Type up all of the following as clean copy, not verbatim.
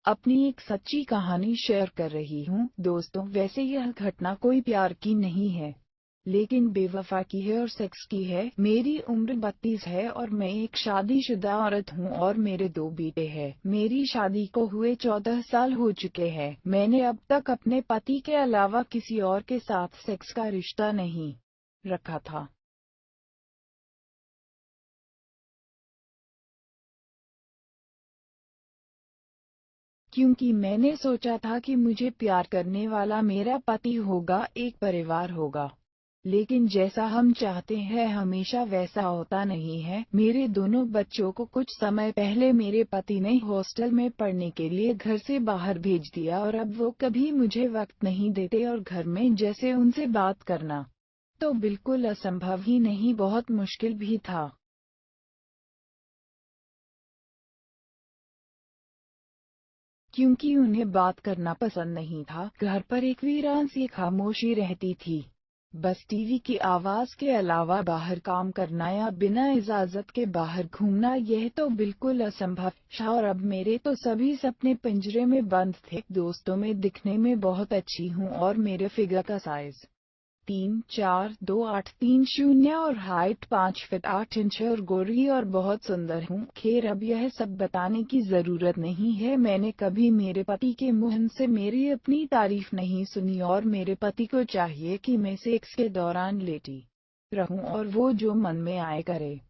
अपनी एक सच्ची कहानी शेयर कर रही हूँ। दोस्तों, वैसे यह घटना कोई प्यार की नहीं है, लेकिन बेवफा की है और सेक्स की है। मेरी उम्र 32 है और मैं एक शादीशुदा औरत हूँ और मेरे 2 बेटे हैं। मेरी शादी को हुए 14 साल हो चुके हैं। मैंने अब तक अपने पति के अलावा किसी और के साथ सेक्स का रिश्ता नहीं रखा था। क्योंकि मैंने सोचा था कि मुझे प्यार करने वाला मेरा पति होगा, एक परिवार होगा। लेकिन जैसा हम चाहते हैं हमेशा वैसा होता नहीं है। मेरे दोनों बच्चों को कुछ समय पहले मेरे पति ने हॉस्टल में पढ़ने के लिए घर से बाहर भेज दिया और अब वो कभी मुझे वक्त नहीं देते और घर में जैसे उनसे बात करना तो बिल्कुल असंभव ही नहीं, बहुत मुश्किल भी था। क्योंकि उन्हें बात करना पसंद नहीं था। घर पर एक वीरान सी खामोशी रहती थी। बस टीवी की आवाज के अलावा बाहर काम करना या बिना इजाजत के बाहर घूमना, यह तो बिल्कुल असंभव था। और अब मेरे तो सभी सपने पिंजरे में बंद थे। दोस्तों में दिखने में बहुत अच्छी हूँ और मेरे फिगर का साइज 3'4'2'8'3" और हाइट 5 फीट 8 इंच और गोरी और बहुत सुंदर हूँ। खैर, अब यह सब बताने की जरूरत नहीं है। मैंने कभी मेरे पति के मुंह से मेरी अपनी तारीफ नहीं सुनी और मेरे पति को चाहिए कि मैं सेक्स के दौरान लेटी रहूं और वो जो मन में आए करे।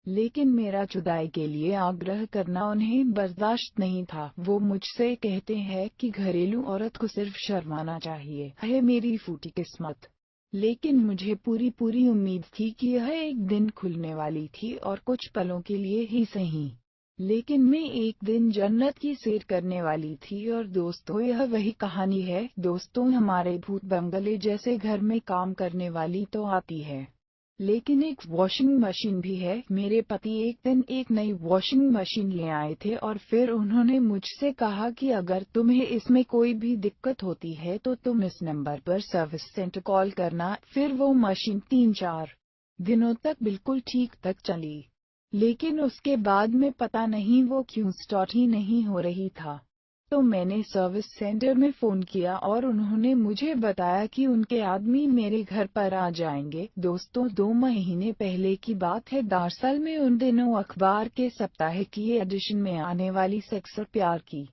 लेकिन मेरा जुदाई के लिए आग्रह करना उन्हें बर्दाश्त नहीं था। वो मुझसे कहते हैं कि घरेलू औरत को सिर्फ शर्माना चाहिए। है मेरी फूटी किस्मत। लेकिन मुझे पूरी पूरी उम्मीद थी कि यह एक दिन खुलने वाली थी और कुछ पलों के लिए ही सही। लेकिन मैं एक दिन जन्नत की सैर करने वाली थी और दोस्तों, यह वही कहानी है। दोस्तों, हमारे भूत बंगले जैसे घर में काम करने वाली तो आती है, लेकिन एक वॉशिंग मशीन भी है। मेरे पति एक दिन एक नई वॉशिंग मशीन ले आए थे और फिर उन्होंने मुझसे कहा कि अगर तुम्हें इसमें कोई भी दिक्कत होती है तो तुम इस नंबर पर सर्विस सेंटर कॉल करना। फिर वो मशीन 3-4 दिनों तक बिल्कुल ठीक तक चली, लेकिन उसके बाद में पता नहीं वो क्यों स्टार्ट ही नहीं हो रही था। तो मैंने सर्विस सेंटर में फ़ोन किया और उन्होंने मुझे बताया कि उनके आदमी मेरे घर पर आ जाएंगे। दोस्तों, 2 महीने पहले की बात है। दरअसल में उन दिनों अखबार के साप्ताहिक एडिशन में आने वाली सेक्स और प्यार की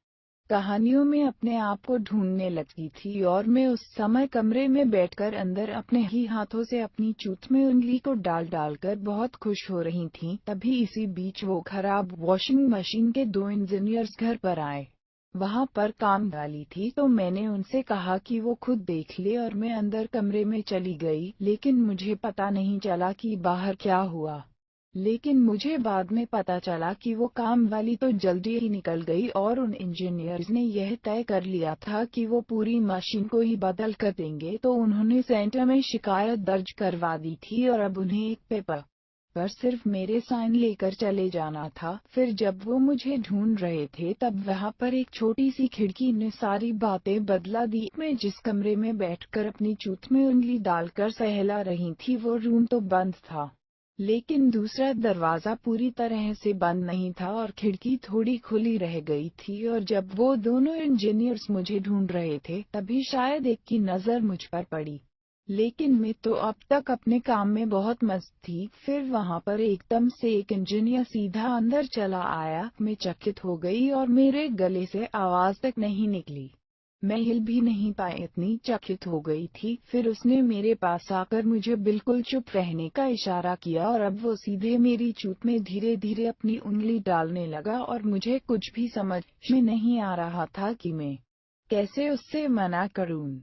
कहानियों में अपने आप को ढूंढने लगी थी और मैं उस समय कमरे में बैठकर अंदर अपने ही हाथों से अपनी चूत में उंगली को डाल डालकर बहुत खुश हो रही थी। तभी इसी बीच वो खराब वॉशिंग मशीन के 2 इंजीनियर्स घर पर आए। वहां पर काम वाली थी तो मैंने उनसे कहा कि वो खुद देख ले और मैं अंदर कमरे में चली गई। लेकिन मुझे पता नहीं चला कि बाहर क्या हुआ। लेकिन मुझे बाद में पता चला कि वो काम वाली तो जल्दी ही निकल गई और उन इंजीनियर्स ने यह तय कर लिया था कि वो पूरी मशीन को ही बदल कर देंगे। तो उन्होंने सेंटर में शिकायत दर्ज करवा दी थी और अब उन्हें एक पेपर पर सिर्फ मेरे साइन लेकर चले जाना था। फिर जब वो मुझे ढूंढ रहे थे तब वहां पर एक छोटी सी खिड़की ने सारी बातें बदला दी। मैं जिस कमरे में बैठकर अपनी चूत में उंगली डालकर सहला रही थी वो रूम तो बंद था, लेकिन दूसरा दरवाजा पूरी तरह से बंद नहीं था और खिड़की थोड़ी खुली रह गई थी। और जब वो दोनों इंजीनियर्स मुझे ढूंढ रहे थे तभी शायद एक की नजर मुझ पर पड़ी, लेकिन मैं तो अब तक अपने काम में बहुत मस्त थी। फिर वहां पर एकदम से एक इंजीनियर सीधा अंदर चला आया। मैं चकित हो गई और मेरे गले से आवाज तक नहीं निकली। मैं हिल भी नहीं पाई, इतनी चकित हो गई थी। फिर उसने मेरे पास आकर मुझे बिल्कुल चुप रहने का इशारा किया और अब वो सीधे मेरी चूत में धीरे धीरे अपनी उंगली डालने लगा और मुझे कुछ भी समझ में नहीं आ रहा था कि मैं कैसे उससे मना करूं।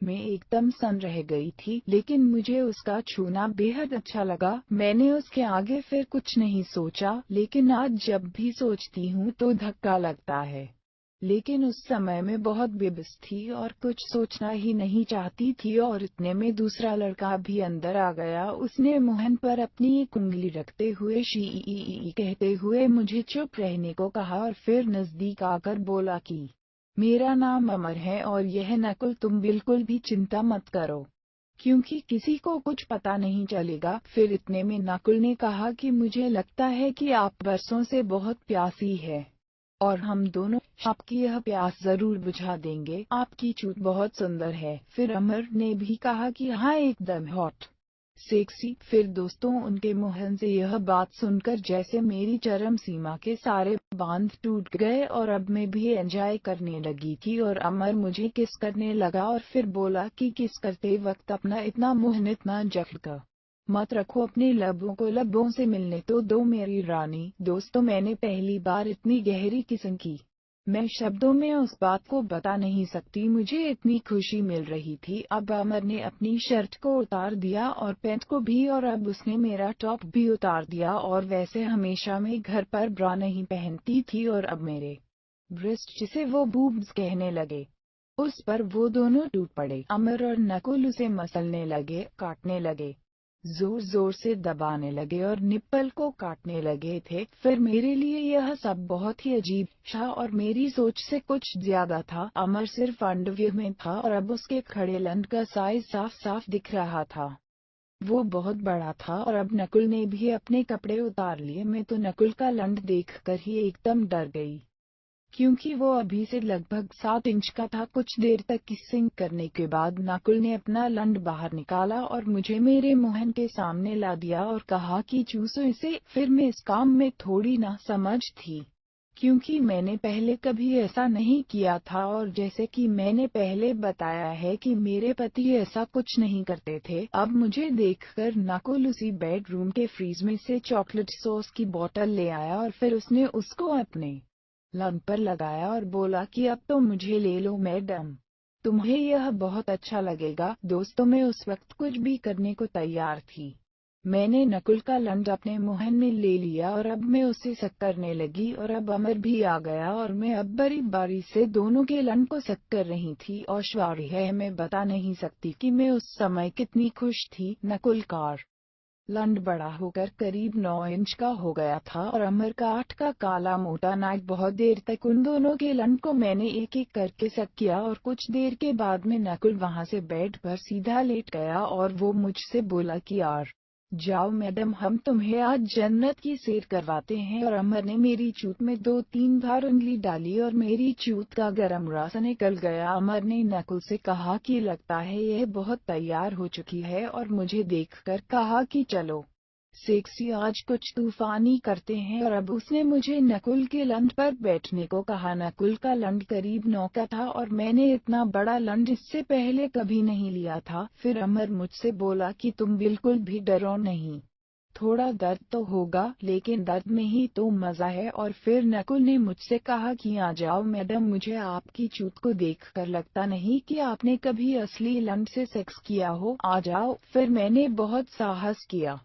मैं एकदम सन्न रह गई थी, लेकिन मुझे उसका छूना बेहद अच्छा लगा। मैंने उसके आगे फिर कुछ नहीं सोचा, लेकिन आज जब भी सोचती हूँ तो धक्का लगता है। लेकिन उस समय मैं बहुत बेबस थी और कुछ सोचना ही नहीं चाहती थी और इतने में दूसरा लड़का भी अंदर आ गया। उसने मुहन पर अपनी एक उंगली रखते हुए शी कहते हुए मुझे चुप रहने को कहा और फिर नजदीक आकर बोला कि मेरा नाम अमर है और यह नकुल, तुम बिल्कुल भी चिंता मत करो, क्योंकि किसी को कुछ पता नहीं चलेगा। फिर इतने में नकुल ने कहा कि मुझे लगता है कि आप बरसों से बहुत प्यासी है और हम दोनों आपकी यह प्यास जरूर बुझा देंगे। आपकी चूत बहुत सुंदर है। फिर अमर ने भी कहा कि हाँ, एकदम हॉट, सेक्सी। फिर दोस्तों, उनके मुंह से यह बात सुनकर जैसे मेरी चरम सीमा के सारे बांध टूट गए और अब मैं भी एंजॉय करने लगी थी। और अमर मुझे किस करने लगा और फिर बोला कि किस करते वक्त अपना इतना मुंह इतना जख्म मत रखो, अपने लबों को लबों से मिलने तो दो मेरी रानी। दोस्तों, मैंने पहली बार इतनी गहरी किसिंग की। मैं शब्दों में उस बात को बता नहीं सकती, मुझे इतनी खुशी मिल रही थी। अब अमर ने अपनी शर्ट को उतार दिया और पैंट को भी, और अब उसने मेरा टॉप भी उतार दिया। और वैसे हमेशा मैं घर पर ब्रा नहीं पहनती थी, और अब मेरे ब्रेस्ट, जिसे वो बूब्स कहने लगे, उस पर वो दोनों टूट पड़े। अमर और नकुल उसे मसलने लगे, काटने लगे, जोर जोर से दबाने लगे और निप्पल को काटने लगे थे। फिर मेरे लिए यह सब बहुत ही अजीब था और मेरी सोच से कुछ ज्यादा था। अमर सिर्फ अंडरवियर में था और अब उसके खड़े लंड का साइज साफ साफ दिख रहा था। वो बहुत बड़ा था। और अब नकुल ने भी अपने कपड़े उतार लिए। मैं तो नकुल का लंड देखकर ही एकदम डर गई, क्योंकि वो अभी से लगभग 7 इंच का था। कुछ देर तक किसिंग करने के बाद नकुल ने अपना लंड बाहर निकाला और मुझे मेरे मुंह के सामने ला दिया और कहा कि चूसो इसे। फिर मैं इस काम में थोड़ी ना समझ थी, क्योंकि मैंने पहले कभी ऐसा नहीं किया था। और जैसे कि मैंने पहले बताया है कि मेरे पति ऐसा कुछ नहीं करते थे। अब मुझे देखकर नकुल उसी बेडरूम के फ्रीज में से चॉकलेट सॉस की बोतल ले आया और फिर उसने उसको अपने लंग पर लगाया और बोला कि अब तो मुझे ले लो मैडम, तुम्हें यह बहुत अच्छा लगेगा। दोस्तों, मैं उस वक्त कुछ भी करने को तैयार थी। मैंने नकुल का लंड अपने मुंह में ले लिया और अब मैं उसे सक करने लगी। और अब अमर भी आ गया और मैं अब बड़ी बारी से दोनों के लंड को सक कर रही थी। और श्वारी है, मैं बता नहीं सकती कि मैं उस समय कितनी खुश थी। नकुल का लंड बड़ा होकर करीब 9 इंच का हो गया था और अमर का 8 का काला मोटा नाक। बहुत देर तक उन दोनों के लंड को मैंने एक एक करके सक किया और कुछ देर के बाद में नकुल वहां से बेड पर सीधा लेट गया और वो मुझसे बोला कि यार जाओ मैडम, हम तुम्हें आज जन्नत की सैर करवाते हैं। और अमर ने मेरी चूत में 2-3 बार उंगली डाली और मेरी चूत का गरम रस निकल गया। अमर ने नकुल से कहा कि लगता है यह बहुत तैयार हो चुकी है और मुझे देखकर कहा कि चलो सेक्सी, आज कुछ तूफानी करते हैं। और अब उसने मुझे नकुल के लंड पर बैठने को कहा। नकुल का लंड करीब 9 का था और मैंने इतना बड़ा लंड इससे पहले कभी नहीं लिया था। फिर अमर मुझसे बोला कि तुम बिल्कुल भी डरो नहीं, थोड़ा दर्द तो होगा लेकिन दर्द में ही तो मजा है। और फिर नकुल ने मुझसे कहा कि आ जाओ मैडम, मुझे आपकी चूत को देखकर लगता नहीं कि आपने कभी असली लंड से सेक्स किया हो, आ जाओ। फिर मैंने बहुत साहस किया,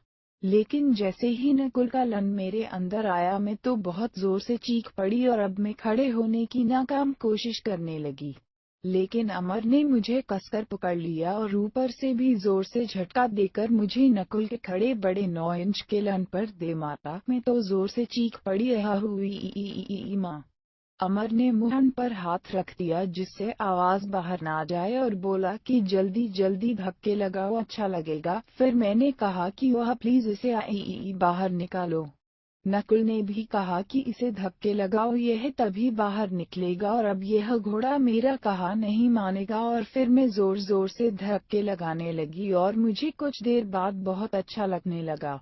लेकिन जैसे ही नकुल का लंड मेरे अंदर आया मैं तो बहुत जोर से चीख पड़ी और अब मैं खड़े होने की नाकाम कोशिश करने लगी। लेकिन अमर ने मुझे कसकर पकड़ लिया और ऊपर से भी जोर से झटका देकर मुझे नकुल के खड़े बड़े 9 इंच के लंड पर दे मारा। मैं तो जोर से चीख पड़ी, यह हुई माँ। अमर ने मुंह पर हाथ रख दिया जिससे आवाज बाहर ना जाए और बोला कि जल्दी जल्दी धक्के लगाओ, अच्छा लगेगा। फिर मैंने कहा कि वह प्लीज इसे बाहर निकालो। नकुल ने भी कहा कि इसे धक्के लगाओ, यह तभी बाहर निकलेगा। और अब यह घोड़ा मेरा कहा नहीं मानेगा। और फिर मैं जोर जोर से धक्के लगाने लगी और मुझे कुछ देर बाद बहुत अच्छा लगने लगा,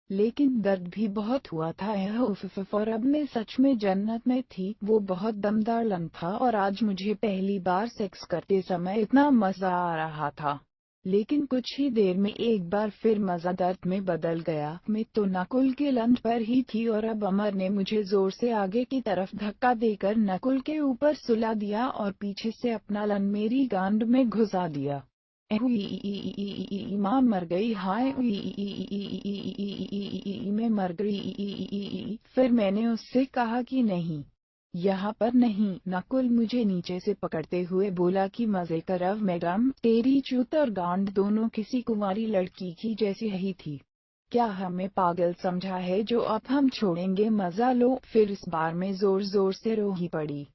लेकिन दर्द भी बहुत हुआ था। यह उफ। और अब मैं सच में जन्नत में थी। वो बहुत दमदार लंग था और आज मुझे पहली बार सेक्स करते समय इतना मजा आ रहा था। लेकिन कुछ ही देर में एक बार फिर मजा दर्द में बदल गया। मैं तो नकुल के लंड पर ही थी और अब अमर ने मुझे जोर से आगे की तरफ धक्का देकर नकुल के ऊपर सुला दिया और पीछे से अपना लंड मेरी गांड में घुसा दिया। माँ मर गई, हाय मैं मर गई। फिर मैंने उससे कहा कि नहीं, यहाँ पर नहीं। नकुल मुझे नीचे से पकड़ते हुए बोला कि मजे कर अब मैडम, तेरी चूत और गांड दोनों किसी कुंवारी लड़की की जैसी ही थी। क्या हमें पागल समझा है जो अब हम छोड़ेंगे मजा लो। फिर इस बार मैं जोर जोर से रो ही पड़ी,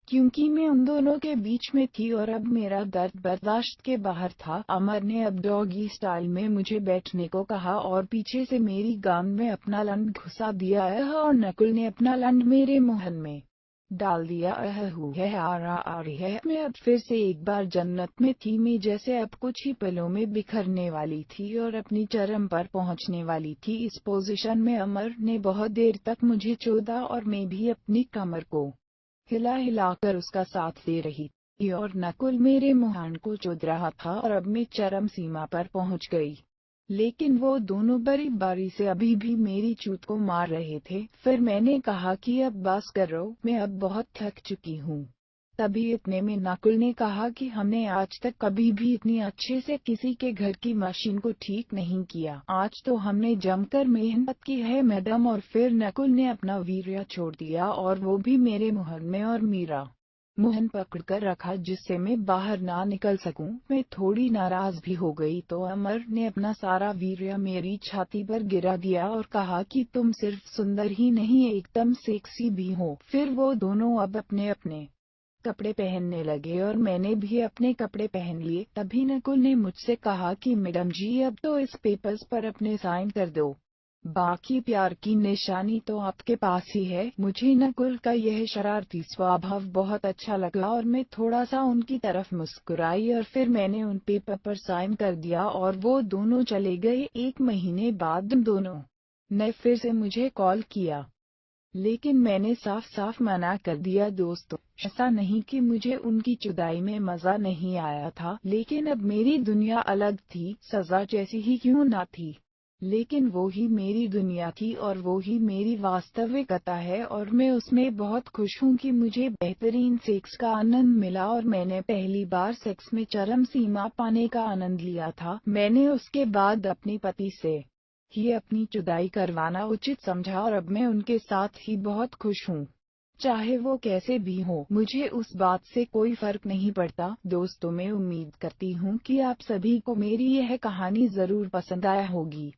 क्योंकि मैं उन दोनों के बीच में थी और अब मेरा दर्द बर्दाश्त के बाहर था। अमर ने अब डॉगी स्टाइल में मुझे बैठने को कहा और पीछे से मेरी गांड में अपना लंड घुसा दिया है और नकुल ने अपना लंड मेरे मुंह में डाल दिया। हु है आ रही है। मैं अब फिर से एक बार जन्नत में थी। मैं जैसे अब कुछ ही पलों में बिखरने वाली थी और अपनी चरम पर पहुंचने वाली थी। इस पोजीशन में अमर ने बहुत देर तक मुझे चोदा और मैं भी अपनी कमर को हिला हिलाकर उसका साथ दे रही थी और नकुल मेरे मुहान को चोद रहा था और अब मैं चरम सीमा पर पहुंच गई। लेकिन वो दोनों बड़ी बारी से अभी भी मेरी चूत को मार रहे थे। फिर मैंने कहा कि अब बस करो, मैं अब बहुत थक चुकी हूँ। तभी इतने में नकुल ने कहा कि हमने आज तक कभी भी इतनी अच्छे से किसी के घर की मशीन को ठीक नहीं किया। आज तो हमने जमकर मेहनत की है मैडम। और फिर नकुल ने अपना वीर्य छोड़ दिया और वो भी मेरे मुहर में और मेरा मुहन पकड़कर रखा जिससे मैं बाहर ना निकल सकूं। मैं थोड़ी नाराज भी हो गई तो अमर ने अपना सारा वीर्य मेरी छाती पर गिरा दिया और कहा कि तुम सिर्फ सुंदर ही नहीं एकदम सेक्सी भी हो। फिर वो दोनों अब अपने अपने कपड़े पहनने लगे और मैंने भी अपने कपड़े पहन लिए। तभी नकुल ने मुझसे कहा कि मैडम जी अब तो इस पेपर्स पर अपने साइन कर दो, बाकी प्यार की निशानी तो आपके पास ही है। मुझे नकुल का यह शरारती स्वभाव बहुत अच्छा लगा और मैं थोड़ा सा उनकी तरफ मुस्कुराई और फिर मैंने उन पेपर पर साइन कर दिया और वो दोनों चले गए। एक महीने बाद दोनों ने फिर से मुझे कॉल किया, लेकिन मैंने साफ साफ मना कर दिया। दोस्तों, ऐसा नहीं कि मुझे उनकी जुदाई में मजा नहीं आया था, लेकिन अब मेरी दुनिया अलग थी। सजा जैसी ही क्यों ना थी, लेकिन वो ही मेरी दुनिया थी और वो ही मेरी वास्तविकता है और मैं उसमें बहुत खुश हूँ कि मुझे बेहतरीन सेक्स का आनंद मिला और मैंने पहली बार सेक्स में चरम सीमा पाने का आनंद लिया था। मैंने उसके बाद अपने पति से ही अपनी जुदाई करवाना उचित समझा और अब मैं उनके साथ ही बहुत खुश हूँ। चाहे वो कैसे भी हो, मुझे उस बात से कोई फर्क नहीं पड़ता। दोस्तों, मैं उम्मीद करती हूँ कि आप सभी को मेरी यह कहानी जरूर पसंद आया होगी।